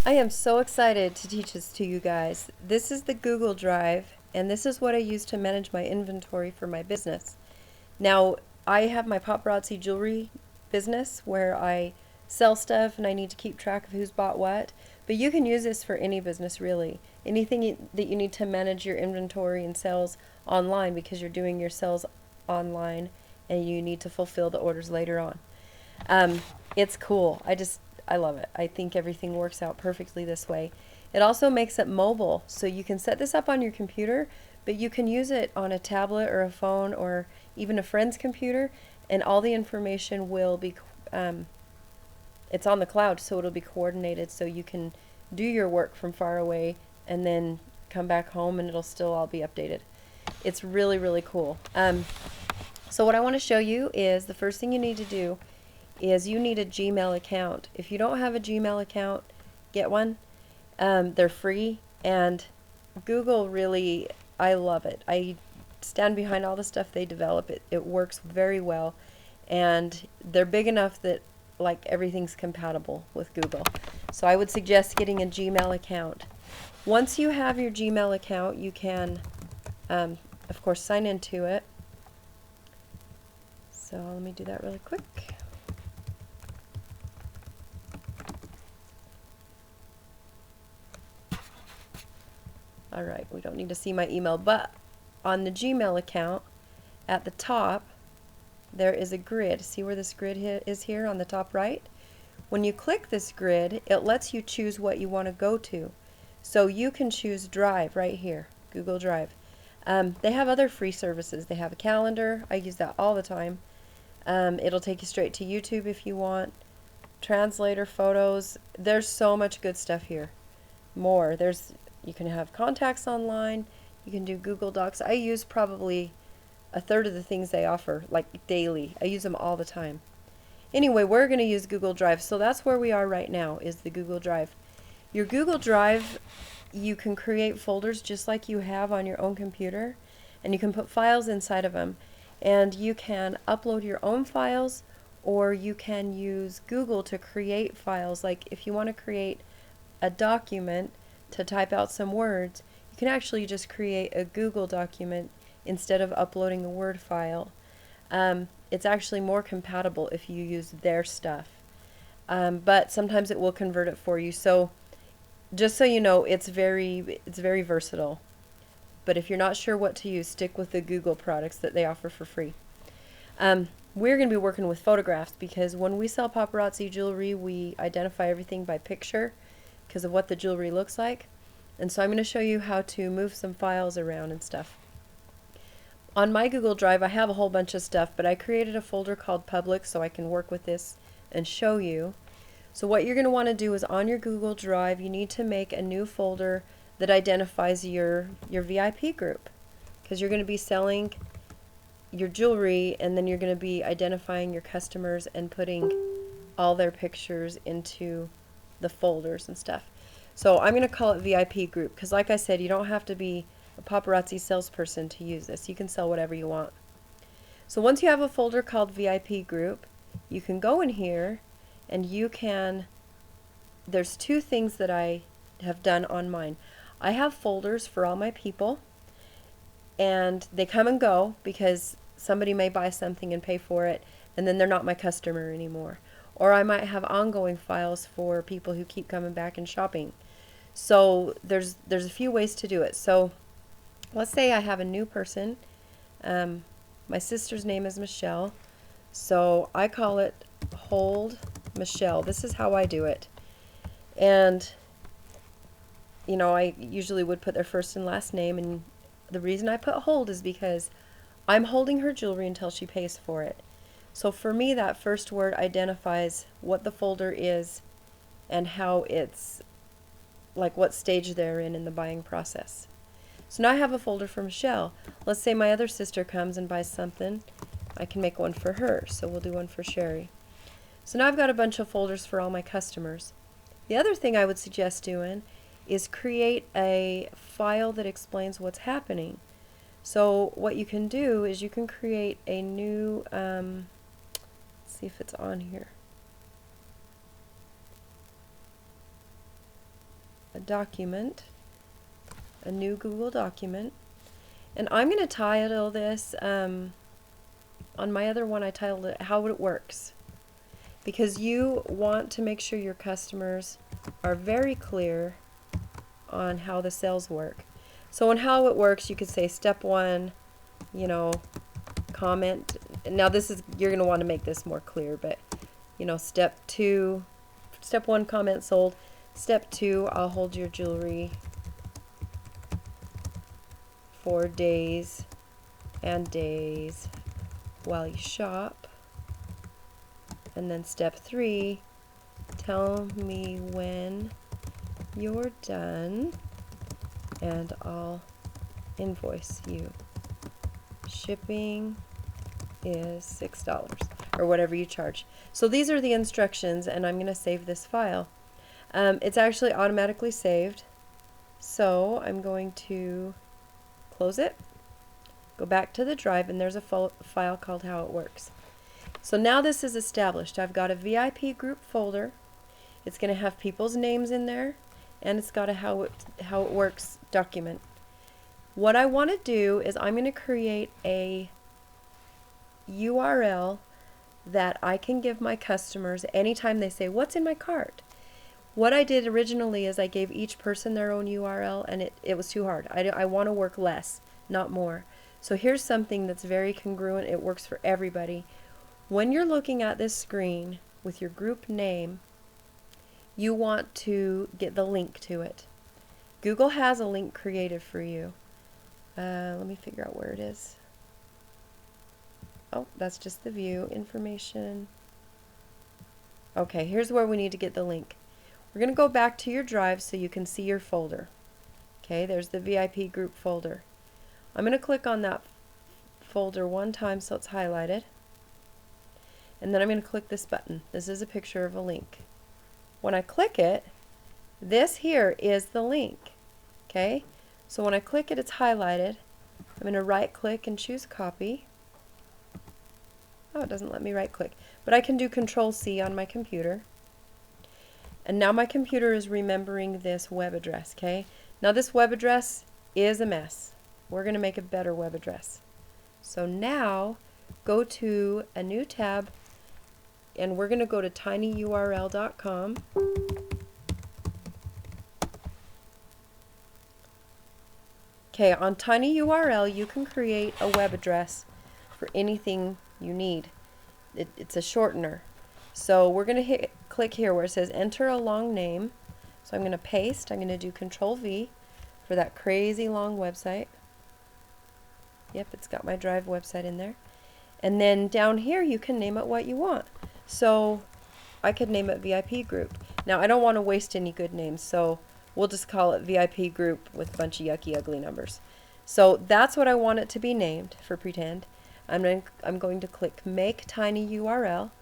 I am so excited to teach this to you guys. This is the Google Drive, and this is what I use to manage my inventory for my business. Now, I have my paparazzi jewelry business where I sell stuff and I need to keep track of who's bought what, but you can use this for any business really. Anything that you need to manage your inventory and sales online because you're doing your sales online and you need to fulfill the orders later on. Um, it's cool. I love it. I think everything works out perfectly this way. It also makes it mobile, so you can set this up on your computer, but you can use it on a tablet or a phone or even a friend's computer, and all the information will be, it's on the cloud, so it'll be coordinated so you can do your work from far away and then come back home and it'll still all be updated. It's really, really cool. So what I want to show you is the first thing you need to do is you need a Gmail account. If you don't have a Gmail account, get one. They're free, and Google really, I love it. I stand behind all the stuff they develop. It works very well, and they're big enough that like everything's compatible with Google. So I would suggest getting a Gmail account. Once you have your Gmail account, you can, of course, sign into it. So let me do that really quick. Alright, we don't need to see my email, but on the Gmail account, at the top, there is a grid. See where this grid is here on the top right? When you click this grid, it lets you choose what you want to go to. So you can choose Drive right here, Google Drive. They have other free services. They have a calendar. I use that all the time. It'll take you straight to YouTube if you want. Translator, photos. There's so much good stuff here. More. You can have contacts online. You can do Google Docs. I use probably a third of the things they offer, like daily. I use them all the time. Anyway, we're going to use Google Drive. So that's where we are right now, is the Google Drive. Your Google Drive, you can create folders just like you have on your own computer, and you can put files inside of them. And you can upload your own files, or you can use Google to create files. Like if you want to create a document to type out some words, you can actually just create a Google document instead of uploading a Word file. It's actually more compatible if you use their stuff. But sometimes it will convert it for you. So just so you know, it's very versatile. But if you're not sure what to use, stick with the Google products that they offer for free. We're going to be working with photographs because when we sell paparazzi jewelry, we identify everything by picture because of what the jewelry looks like. And so I'm going to show you how to move some files around and stuff. On my Google Drive, I have a whole bunch of stuff, but I created a folder called Public so I can work with this and show you. So what you're going to want to do is on your Google Drive, you need to make a new folder that identifies your VIP group, because you're going to be selling your jewelry and then you're going to be identifying your customers and putting all their pictures into the folders and stuff. So I'm going to call it VIP group because like I said, you don't have to be a paparazzi salesperson to use this. You can sell whatever you want. So once you have a folder called VIP group, you can go in here and you can, there's two things that I have done on mine. I have folders for all my people, and they come and go because somebody may buy something and pay for it and then they're not my customer anymore. Or I might have ongoing files for people who keep coming back and shopping. So there's a few ways to do it. So let's say I have a new person. My sister's name is Michelle. So I call it Hold Michelle. This is how I do it. And you know, I usually would put their first and last name, and the reason I put hold is because I'm holding her jewelry until she pays for it. So for me, that first word identifies what the folder is and how it's, like what stage they're in the buying process. So now I have a folder for Michelle. Let's say my other sister comes and buys something. I can make one for her, so we'll do one for Sherry. So now I've got a bunch of folders for all my customers. The other thing I would suggest doing is create a file that explains what's happening. So what you can do is you can create a new, let's see if it's on here. document, a new Google document, and I'm going to title this, on my other one I titled it How It Works, because you want to make sure your customers are very clear on how the sales work. So in How It Works, you could say step 1, you know, comment. Now this is, you're going to want to make this more clear, but you know, step 1, comment sold. Step 2, I'll hold your jewelry for days and days while you shop. And then step 3, tell me when you're done and I'll invoice you. Shipping is $6 or whatever you charge. So these are the instructions, and I'm going to save this file. It's actually automatically saved, so I'm going to close it, go back to the drive, and there's a file called How It Works. So now this is established. I've got a VIP group folder. It's going to have people's names in there, and it's got a How It Works document. What I want to do is I'm going to create a URL that I can give my customers anytime they say, what's in my cart? What I did originally is I gave each person their own URL, and it was too hard. I want to work less, not more. So here's something that's very congruent. It works for everybody. When you're looking at this screen with your group name, you want to get the link to it. Google has a link created for you. Let me figure out where it is. Oh, that's just the view, information. Okay, here's where we need to get the link. We're going to go back to your drive so you can see your folder. Okay, there's the VIP group folder. I'm going to click on that folder one time so it's highlighted. And then I'm going to click this button. This is a picture of a link. When I click it, this here is the link. Okay, so when I click it, it's highlighted. I'm going to right click and choose copy. Oh, it doesn't let me right click, but I can do Control C on my computer. And now my computer is remembering this web address, okay? Now this web address is a mess. We're going to make a better web address. So now go to a new tab, and we're going to go to tinyurl.com. Okay, on tinyurl you can create a web address for anything you need. It's a shortener. So we're going to click here where it says enter a long name. So I'm going to paste. I'm going to do Control V for that crazy long website. Yep, it's got my Drive website in there. And then down here you can name it what you want. So I could name it VIP group. Now I don't want to waste any good names, so we'll just call it VIP group with a bunch of yucky ugly numbers. So that's what I want it to be named for pretend. I'm going to click Make Tiny URL.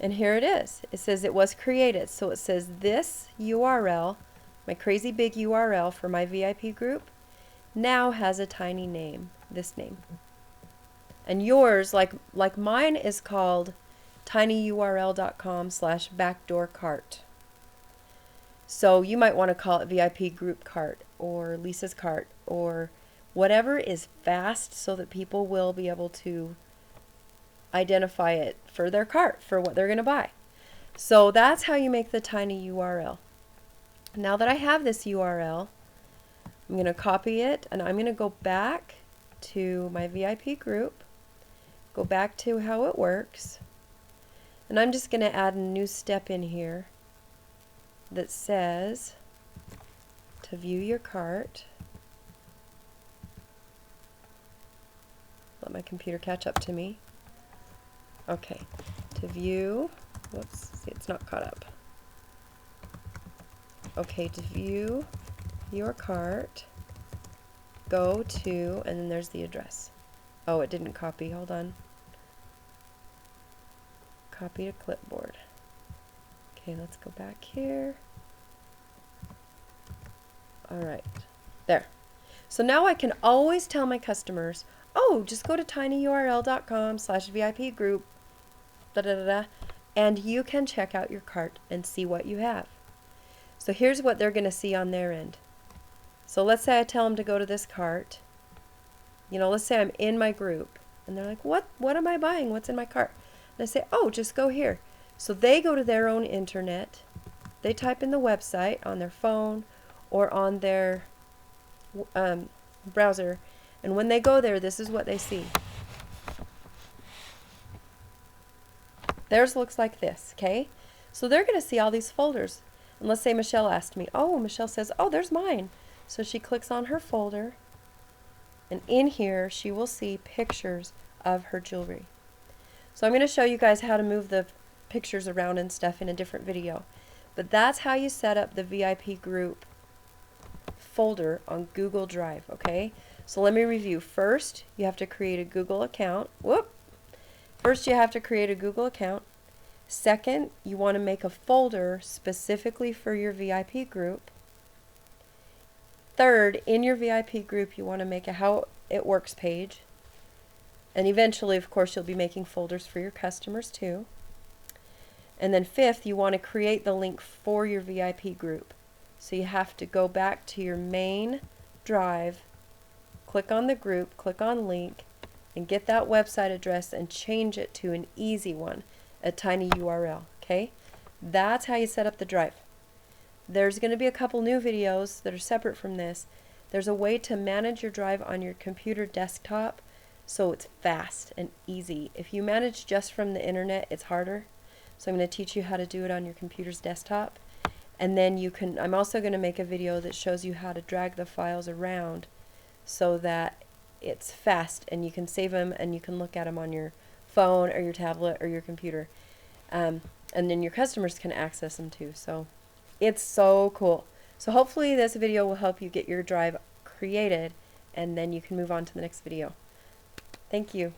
And here it is. It says it was created. So it says this URL, my crazy big URL for my VIP group, now has a tiny name, this name. And yours, like mine, is called tinyurl.com/backdoorcart. So you might want to call it VIP group cart or Lisa's cart or whatever is fast so that people will be able to identify it for their cart, for what they're going to buy. So that's how you make the tiny URL. Now that I have this URL, I'm going to copy it, and I'm going to go back to my VIP group, go back to How It Works, and I'm just going to add a new step in here that says to view your cart. Let my computer catch up to me. Okay, to view, whoops, see, it's not caught up. Okay, to view your cart, go to, and then there's the address. Oh, it didn't copy, hold on. Copy to clipboard. Okay, let's go back here. Alright, there. So now I can always tell my customers, oh, just go to tinyurl.com/VIP group, and you can check out your cart and see what you have. So here's what they're going to see on their end. So let's say I tell them to go to this cart. You know, let's say I'm in my group and they're like, what am I buying? What's in my cart? And I say, oh, just go here. So they go to their own internet. They type in the website on their phone or on their browser. And when they go there, this is what they see. Theirs looks like this, okay? So they're going to see all these folders. And let's say Michelle asked me, oh, Michelle says, oh, there's mine. So she clicks on her folder, and in here she will see pictures of her jewelry. So I'm going to show you guys how to move the pictures around and stuff in a different video. But that's how you set up the VIP group folder on Google Drive, okay? So let me review. First, you have to create a Google account. First, you have to create a Google account. Second, you want to make a folder specifically for your VIP group. Third, in your VIP group, you want to make a How It Works page. And eventually, of course, you'll be making folders for your customers too. And then fifth, you want to create the link for your VIP group. So you have to go back to your main drive, click on the group, click on link, and get that website address and change it to an easy one, a tiny URL, okay? That's how you set up the drive. There's going to be a couple new videos that are separate from this. There's a way to manage your drive on your computer desktop so it's fast and easy. If you manage just from the internet, it's harder. So I'm going to teach you how to do it on your computer's desktop. And then I'm also going to make a video that shows you how to drag the files around so that it's fast and you can save them and you can look at them on your phone or your tablet or your computer. And then your customers can access them too. So it's so cool. So hopefully this video will help you get your drive created and then you can move on to the next video. Thank you.